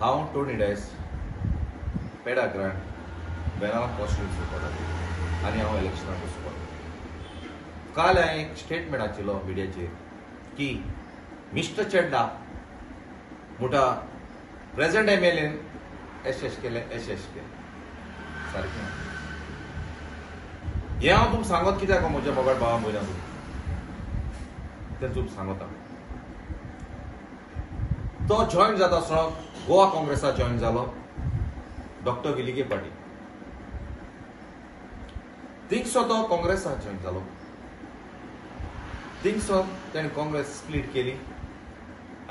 हांव टोनी डायस पेडा grant बेनाला constituency पडटा आनी हांव इलेक्शनाक वचपाक काल हांवें एक स्टेटमेंट वाचिल्लो मिडियाचेर की मिस्टर चेड्डा मोठा प्रेझेंट एमएलएन एश केलें सारकें हें हांव तुमकां सांगत कित्याक म्हज्या मोगाळ भावा भयणां तें तुमकां सांगता तो जॉयन जाता आसतना गोवा काँग्रेसात जॉयन जालो डॉक्टर विलिगे पाटील थिंगसो तो काँग्रेसात जॉयन जालो थिंगसो ताणें काँग्रेस स्प्लीट केली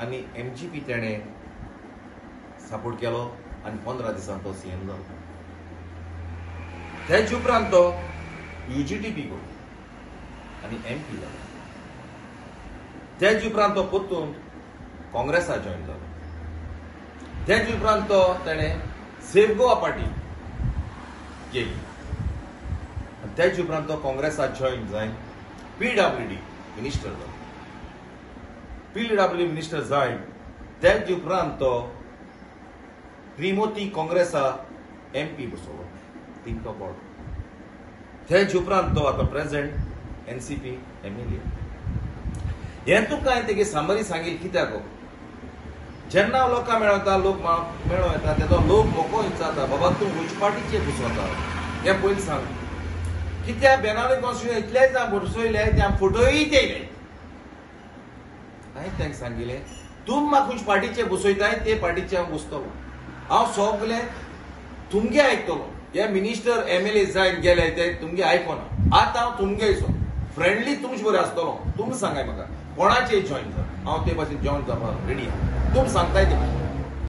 आनी एमजीपी ताणें सपोर्ट केलो आनी 15 दिसांनी तो सीएम जालो तेच उपरांत तो यूजीटीपी गेलो आनी एमपी जालो तेच उपरांत तो परतून काँग्रेसात जॉयन जालो तेच उपरांत तो ताणें सेव्ह गोवा पार्टी केली आनी तेच उपरांत तो काँग्रेसात जॉयन जावन पीडब्ल्यूडी मिनिस्टर जालो पीडब्ल्यूडी मिनिस्टर जावन तेच उपरांत तो त्रिमूर्ती काँग्रेसा एमपी बसलो थिंक अबाउट तेच उपरांत तो आतां प्रेझेंट एनसीपी एमएलए हें तुका हांवें तेगे सामरी सांगिल्ली कित्याक जेन्ना लोकां मेळता लोक मेळो येता तेदो लोक मोको विचारता बाबा तूं खंयचे पार्टीचे बसवता हें पयलीं सांग कित्या बेनावले कॉन्स्टिट्युन्सी इतलेच बसयले ते फोटोय येयले हांवें तांकां सांगिल्लें तूं म्हाका खंयचे पार्टीचे बसयताय ते पार्टीचे हांव बसतलो हांव सगळें तुमगे आयकतलो हे मिनिस्टर एमएलए जायन गेले ते तुमगे आयकोना आतां हांव तुमगे फ्रेंडली तुमचे बरें आसतलो तुमी सांगाय म्हाका कोणाचे जॉयन जा हांव ते भाशेन जॉयन जावपाक रेडी तुमी सांगताय ते